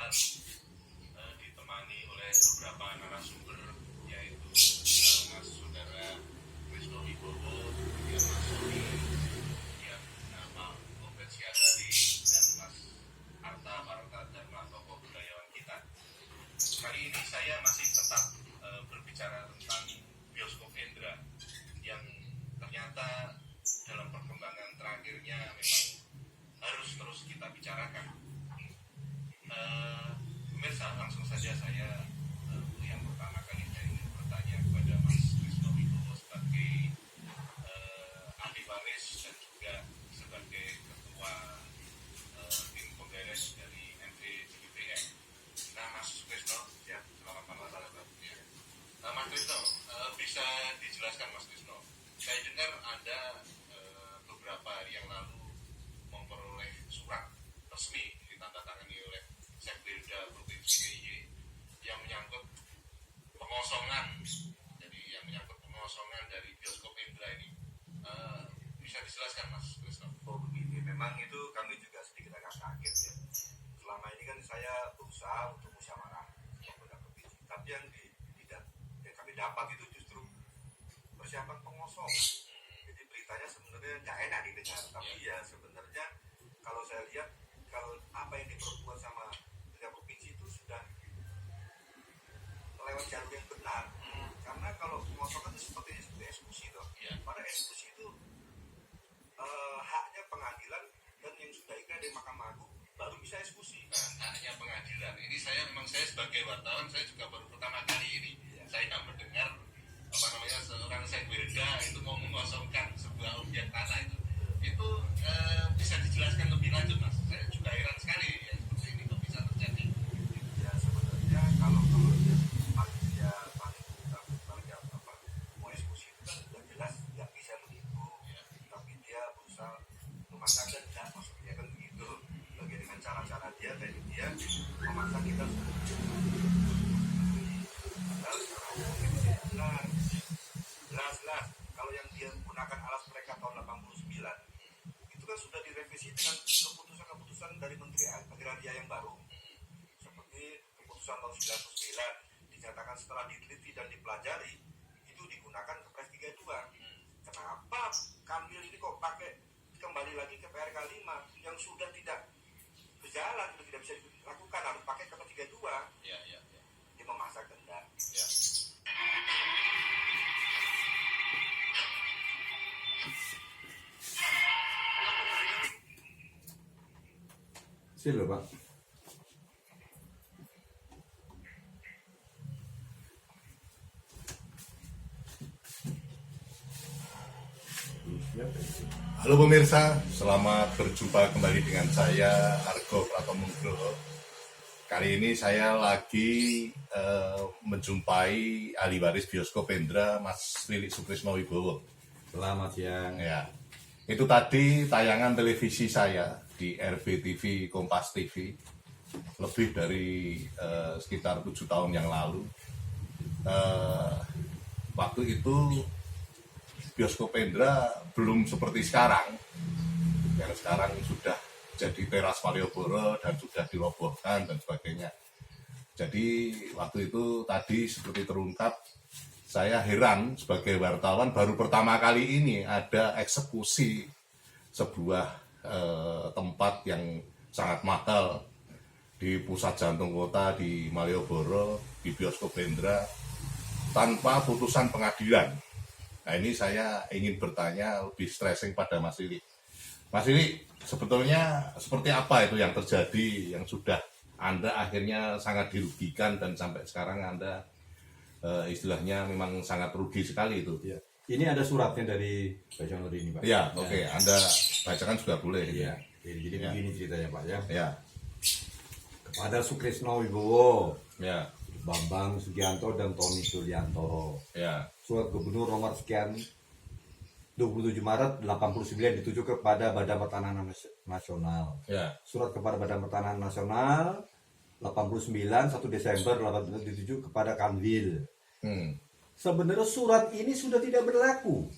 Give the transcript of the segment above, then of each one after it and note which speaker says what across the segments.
Speaker 1: perkenalan ditemani oleh beberapa narasumber, yaitu Mas Saudara Krisno Wibowo, kemudian Mas Sony, kemudian Pak Obed Syahari, dan Mas Arta Parta Dharma, tokoh budayawan kita. Kali ini saya masih tetap berbicara tentang bioskop Hendra yang ternyata dalam perkembangan terakhirnya memang harus terus kita bicarakan. Pemirsa, langsung saja saya yang pertama kali saya ingin bertanya kepada Mas Krisno Wibowo sebagai ahli waris dan juga sebagai ketua tim penggaris dari MVJBPM. Nah, Mas Krisno, ya, selamat malam. Mas Krisno, bisa dijelaskan Mas Krisno? Saya dengar Anda beberapa hari yang lalu memperoleh surat resmi ditandatangani oleh Sekbirda Provinsi DIY yang menyangkut pengosongan, jadi yang menyangkut pengosongan dari bioskop Hendra ini. Bisa dijelaskan Mas Krisno?
Speaker 2: Oh begini, memang itu kami juga sedikit agak kaget ya. Selama ini kan saya berusaha untuk musyawarah kepada provinsi, tapi yang kami dapat itu justru persiapan pengosongan. Jadi beritanya sebenarnya nggak enak didengar, tapi ya sebenarnya kalau saya lihat, kalau apa yang diperbuat sama tiga provinsi itu sudah lewat jalur yang benar. Karena kalau pengosongan itu seperti eksekusi toh. Pada eksekusi itu haknya pengadilan, dan yang sudah ikrah dari Mahkamah Agung baru bisa eksekusi.
Speaker 1: Nah, haknya pengadilan. Ini saya sebagai wartawan, saya juga baru pertama kali ini. Saya mendengar seorang Sekbirda itu mau mengosongkan sebuah objek tanah itu bisa dijelaskan lebih lanjut, Mas? Saya juga heran sekali ya, seperti ini kok bisa terjadi.
Speaker 2: Ya sebenarnya kalau dia mau eksekusi itu kan sudah jelas nggak bisa begitu, tapi dia berusaha memaksakan, tidak maksudnya kan begitu. Bagi dengan cara-cara dia, dan dia memaksa kita jelas kalau yang dia menggunakan alas mereka tahun 89 itu kan sudah direvisi dengan keputusan dari Menteri Agraria yang baru, seperti keputusan tahun 99 dinyatakan setelah diteliti dan dipelajari itu digunakan Kepres 32. Kenapa Kambil ini kok pakai kembali lagi ke PRK 5 yang sudah tidak berjalan, sudah tidak bisa dilakukan, harus pakai Kepres 32? Dia memaksa kehendak.
Speaker 3: Silo Pak.
Speaker 4: Halo pemirsa, selamat berjumpa kembali dengan saya Argo Pratonugroho. Kali ini saya lagi menjumpai ahli waris bioskop Hendra, Mas Lilik Sukrisno Wibowo.
Speaker 3: Selamat siang.
Speaker 4: Ya, itu tadi tayangan televisi saya di RBTV Kompas TV lebih dari sekitar 7 tahun yang lalu. Waktu itu bioskop Hendra belum seperti sekarang, yang sekarang sudah jadi teras Malioboro dan sudah dirobohkan dan sebagainya. Jadi waktu itu tadi seperti terungkap, saya heran sebagai wartawan, baru pertama kali ini ada eksekusi sebuah tempat yang sangat mahal di pusat jantung kota di Malioboro, di bioskop Hendra, tanpa putusan pengadilan. Nah ini saya ingin bertanya lebih stressing pada Mas Lili. Mas Lili, sebetulnya seperti apa itu yang terjadi, yang sudah Anda akhirnya sangat dirugikan dan sampai sekarang Anda istilahnya memang sangat rugi sekali itu.
Speaker 3: Ya. Ini ada suratnya dari Pak Jonor ini Pak.
Speaker 4: Ya, oke. Anda bacakan juga boleh.
Speaker 3: Iya. Jadi begini ceritanya Pak ya.
Speaker 4: Ya.
Speaker 3: Kepada Sukrisno Wibowo,
Speaker 4: Ya.
Speaker 3: Bambang Sugianto dan Tony Suliantoro.
Speaker 4: Ya.
Speaker 3: Surat Gubernur nomor sekian 27 Maret 89 dituju kepada Badan Pertanahan Nasional.
Speaker 4: Ya.
Speaker 3: Surat kepada Badan Pertanahan Nasional 89 1 Desember 89 dituju kepada Kanwil. Sebenarnya surat ini sudah tidak berlaku.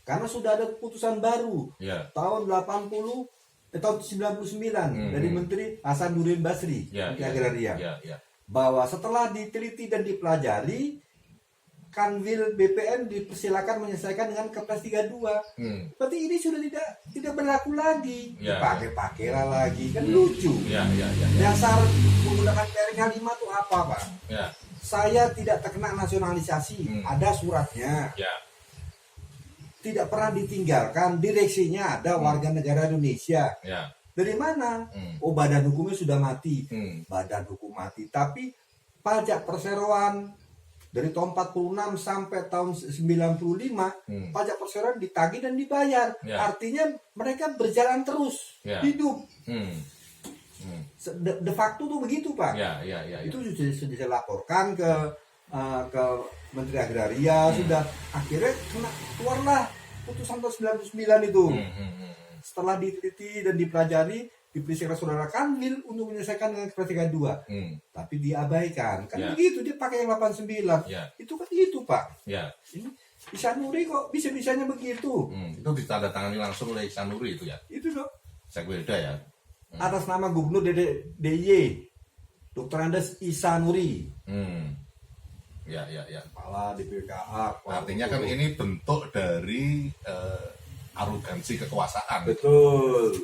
Speaker 3: Karena sudah ada keputusan baru.
Speaker 4: Ya.
Speaker 3: Tahun 80 tahun 99 dari Menteri Hasanuddin Basri,
Speaker 4: Ya,
Speaker 3: Menteri
Speaker 4: ya,
Speaker 3: Agraria,
Speaker 4: ya.
Speaker 3: bahwa setelah diteliti dan dipelajari, Kanwil BPN dipersilakan menyelesaikan dengan Kepres 32. Berarti ini sudah tidak berlaku lagi.
Speaker 4: Ya,
Speaker 3: Dipakai-pakailah lagi, kan lucu.
Speaker 4: Ya.
Speaker 3: Dasar menggunakan PRK 5 itu apa, Pak?
Speaker 4: Ya.
Speaker 3: Saya tidak terkena nasionalisasi, ada suratnya.
Speaker 4: Ya.
Speaker 3: Tidak pernah ditinggalkan, direksinya ada, warga negara Indonesia.
Speaker 4: Ya.
Speaker 3: Dari mana? Oh, badan hukumnya sudah mati. Badan hukum mati, tapi pajak perseroan dari tahun 46 sampai tahun 95 pajak perseroan ditagih dan dibayar.
Speaker 4: Ya.
Speaker 3: Artinya mereka berjalan terus, hidup. De facto tuh begitu, Pak.
Speaker 4: Ya.
Speaker 3: Itu sudah saya laporkan ke Menteri Agraria, sudah akhirnya keluarlah putusan tahun 99 itu. Setelah diteliti dan dipelajari, dipersilakan saudara Kanwil untuk menyelesaikan dengan Kepres 32. Tapi diabaikan. Kan begitu, dia pakai yang 89. Itu kan itu, Pak. Ini Ihsanuri kok bisa-bisanya begitu.
Speaker 4: Itu ditandatangani langsung oleh Ihsanuri itu ya.
Speaker 3: Itu dong.
Speaker 4: Sekbelda ya.
Speaker 3: Atas nama Gubernur DIY, Dr. Andes Ihsanuri.
Speaker 4: Ya.
Speaker 3: Kepala DPKA.
Speaker 4: Artinya kan ini bentuk dari arogansi kekuasaan.
Speaker 3: Betul.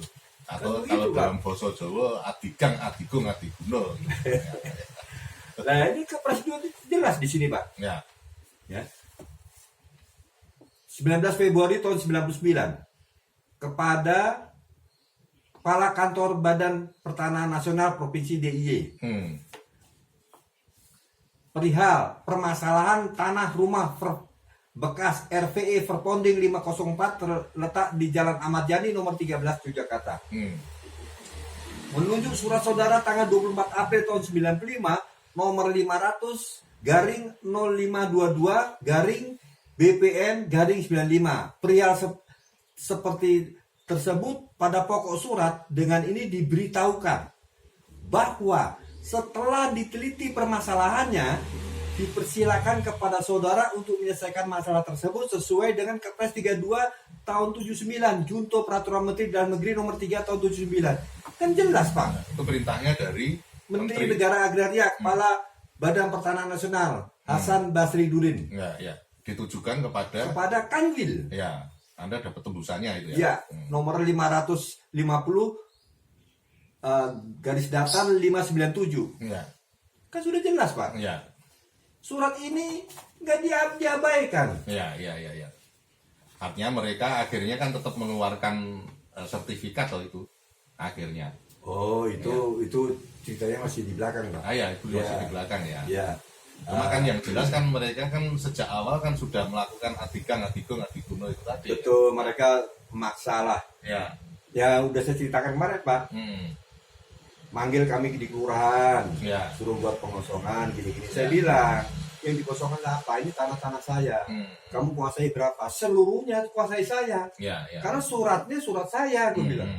Speaker 4: Atau
Speaker 3: Kan
Speaker 4: kalau
Speaker 3: begitu,
Speaker 4: dalam bahasa Jawa adigang, adigung, adiguna.
Speaker 3: Nah, ini Kepres 2 jelas di sini, Pak.
Speaker 4: Ya.
Speaker 3: 19 Februari tahun 99 kepada Kepala Kantor Badan Pertanahan Nasional Provinsi DIY perihal permasalahan tanah rumah bekas RVE Verponding 504 terletak di Jalan Ahmad Yani nomor 13 Yogyakarta. Menunjuk surat saudara tanggal 24 April tahun 95 nomor 500/0522/BPN/95 perihal seperti tersebut. Pada pokok surat dengan ini diberitahukan bahwa setelah diteliti permasalahannya, dipersilakan kepada saudara untuk menyelesaikan masalah tersebut sesuai dengan Kepres 32 tahun 79, Junto Peraturan Menteri Dalam Negeri nomor 3 tahun 79. Kan jelas, Pak.
Speaker 4: Itu perintahnya dari
Speaker 3: Menteri Negara Agraria, Kepala Badan Pertanahan Nasional, Hasan Basri Durin.
Speaker 4: Ya. Ditujukan kepada
Speaker 3: Kanwil.
Speaker 4: Ya. Anda dapat tembusannya itu ya.
Speaker 3: Ya, nomor 550 garis datar 597.
Speaker 4: Ya.
Speaker 3: Kan sudah jelas, Pak.
Speaker 4: Ya.
Speaker 3: Surat ini nggak diabaikan.
Speaker 4: Ya. Artinya mereka akhirnya kan tetap mengeluarkan sertifikat loh itu akhirnya.
Speaker 3: Oh, itu ceritanya masih di belakang, Pak.
Speaker 4: Ya, itu masih di belakang ya.
Speaker 3: Ya.
Speaker 4: Cuma kan yang jelas kan mereka kan sejak awal kan sudah melakukan adigang, adigung, adiguna itu tadi.
Speaker 3: Betul, mereka memaksa lah.
Speaker 4: Ya.
Speaker 3: Ya udah saya ceritakan kemarin, Pak. Manggil kami di kelurahan,
Speaker 4: Ya.
Speaker 3: suruh buat pengosongan gini-gini. Saya bilang, yang dikosongkan apa? Ini tanah-tanah saya. Kamu kuasai berapa? Seluruhnya kuasai saya.
Speaker 4: Ya.
Speaker 3: Karena suratnya surat saya, gue bilang.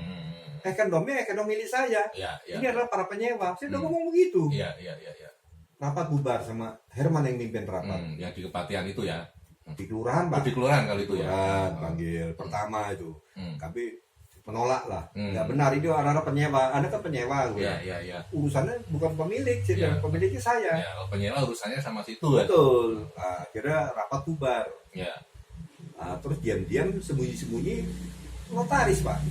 Speaker 3: Ekonomi milik saya.
Speaker 4: Ya.
Speaker 3: Ini adalah para penyewa. Saya udah ngomong begitu.
Speaker 4: Ya.
Speaker 3: Rapat bubar sama Herman yang mimpin rapat.
Speaker 4: Yang di Kepatihan itu ya.
Speaker 3: Di kelurahan, Pak.
Speaker 4: Di kelurahan kali itu ya.
Speaker 3: Kelurahan, panggil pertama itu. Tapi menolak lah. Nggak
Speaker 4: Hmm.
Speaker 3: benar, itu anak-anak penyewa. Anda kan penyewa, gue.
Speaker 4: Ya.
Speaker 3: Urusannya bukan pemilik, sih.
Speaker 4: Ya.
Speaker 3: Pemiliknya saya.
Speaker 4: Ya, kalau penyewa urusannya sama situ ya.
Speaker 3: Betul. Nah, akhirnya rapat bubar.
Speaker 4: Ya.
Speaker 3: Nah, terus diam-diam sembunyi-sembunyi notaris, Pak.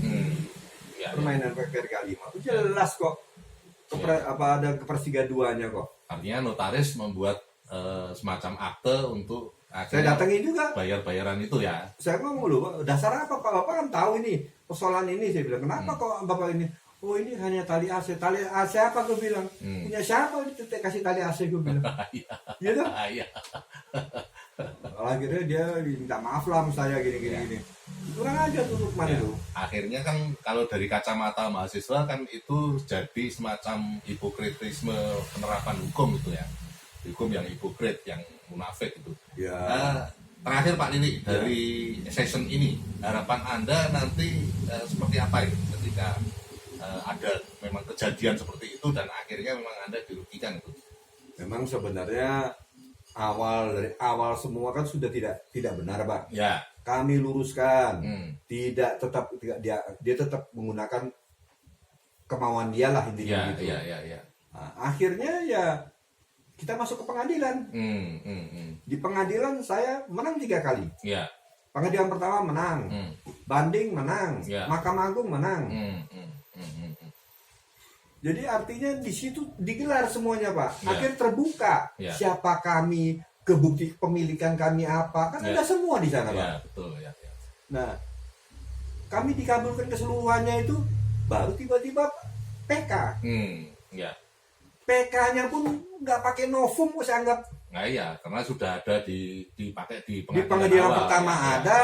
Speaker 4: Ya.
Speaker 3: Permainan PPRK 5 itu jelas kok. Apa ada Kepres 32-nya kok.
Speaker 4: Artinya notaris membuat semacam akte untuk
Speaker 3: Saya datangin juga.
Speaker 4: bayar-bayaran itu ya.
Speaker 3: Saya ngomong dulu, dasar apa Pak? Bapak kan tahu ini persoalan ini. Saya bilang, kenapa kok Bapak ini? Oh, ini hanya tali AC. Tali AC apa gue bilang? Punya siapa kasih tali AC gue bilang. Iya dong.
Speaker 4: Iya.
Speaker 3: Akhirnya dia minta maaf lah sama saya gini. Kurang aja tuh Lukman itu.
Speaker 4: Akhirnya kan kalau dari kacamata mahasiswa kan itu jadi semacam hipokritisme penerapan hukum itu ya. Hukum yang hipokrit, yang munafik itu.
Speaker 3: Ya.
Speaker 4: Terakhir Pak Lili, dari session ini, harapan Anda nanti seperti apa itu ketika ada memang kejadian seperti itu dan akhirnya memang Anda dirugikan itu?
Speaker 3: Memang sebenarnya dari awal semua kan sudah tidak benar, Pak.
Speaker 4: Ya.
Speaker 3: Kami luruskan. Dia tetap menggunakan kemauan dia lah intinya
Speaker 4: Ya,
Speaker 3: gitu.
Speaker 4: ya.
Speaker 3: Nah, akhirnya ya kita masuk ke pengadilan. Di pengadilan saya menang 3 kali.
Speaker 4: Ya.
Speaker 3: Pengadilan pertama menang, banding menang,
Speaker 4: Ya.
Speaker 3: Mahkamah Agung menang. Jadi artinya di situ digelar semuanya Pak.
Speaker 4: Ya.
Speaker 3: Akhir terbuka
Speaker 4: Ya.
Speaker 3: siapa kami, kebukti kepemilikan kami apa, kan
Speaker 4: Ya.
Speaker 3: ada semua di sana Pak.
Speaker 4: Ya, betul ya.
Speaker 3: Nah, kami dikabulkan keseluruhannya itu baru tiba-tiba PK.
Speaker 4: Ya.
Speaker 3: PK-nya pun nggak pakai novum, saya anggap
Speaker 4: Nah iya, karena sudah ada dipakai di
Speaker 3: di pengadilan
Speaker 4: awal,
Speaker 3: pertama
Speaker 4: ya,
Speaker 3: ada,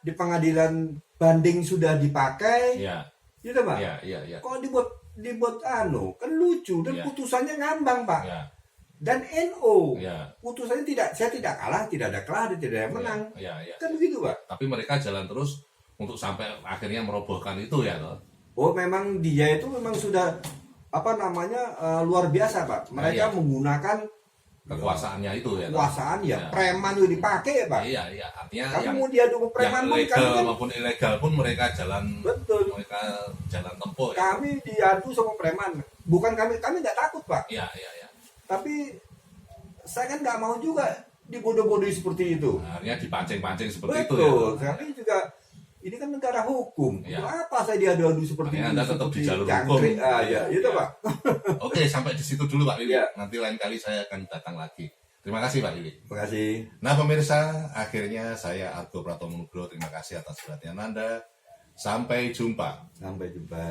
Speaker 3: di pengadilan banding sudah dipakai,
Speaker 4: Ya,
Speaker 3: gitu Pak.
Speaker 4: ya.
Speaker 3: Kalau dibuat kan lucu dan
Speaker 4: Ya.
Speaker 3: putusannya ngambang Pak.
Speaker 4: Ya,
Speaker 3: Dan NO
Speaker 4: ya.
Speaker 3: putusannya saya tidak kalah, tidak ada kalah, tidak ada yang menang,
Speaker 4: Ya.
Speaker 3: kan begitu Pak.
Speaker 4: Tapi mereka jalan terus untuk sampai akhirnya merobohkan itu ya, toh.
Speaker 3: Oh memang dia itu memang sudah luar biasa Pak. Mereka
Speaker 4: Ya.
Speaker 3: menggunakan
Speaker 4: Kekuasaannya itu ya, toh.
Speaker 3: kekuasaan ya,
Speaker 4: Ya.
Speaker 3: preman juga dipakai ya Pak.
Speaker 4: Iya, artinya
Speaker 3: Kamu
Speaker 4: yang
Speaker 3: mau diadu ke preman pun
Speaker 4: legal
Speaker 3: kami kan
Speaker 4: maupun ilegal pun mereka jalan
Speaker 3: betul.
Speaker 4: tempuh ya.
Speaker 3: Kami diadu sama preman. Bukan kami nggak takut Pak.
Speaker 4: Iya.
Speaker 3: Tapi saya kan nggak mau juga dibodoh-bodohi seperti itu.
Speaker 4: Akhirnya dipancing-pancing seperti itu
Speaker 3: Betul.
Speaker 4: ya.
Speaker 3: Kami juga ini kan negara hukum.
Speaker 4: Ya.
Speaker 3: Untuk apa saya diadu-adu seperti
Speaker 4: Makanya
Speaker 3: itu?
Speaker 4: Anda tetap di
Speaker 3: Seperti
Speaker 4: jalur
Speaker 3: jangkrik
Speaker 4: hukum.
Speaker 3: aja, itu
Speaker 4: Ya.
Speaker 3: Pak.
Speaker 4: Oke, sampai di situ dulu Pak Lili.
Speaker 3: Ya.
Speaker 4: Nanti lain kali saya akan datang lagi. Terima kasih Pak Lili.
Speaker 3: Terima kasih.
Speaker 4: Nah pemirsa, akhirnya saya Argo Pratomo Nugroho. Terima kasih atas perhatian Anda. Sampai jumpa.
Speaker 3: Sampai jumpa.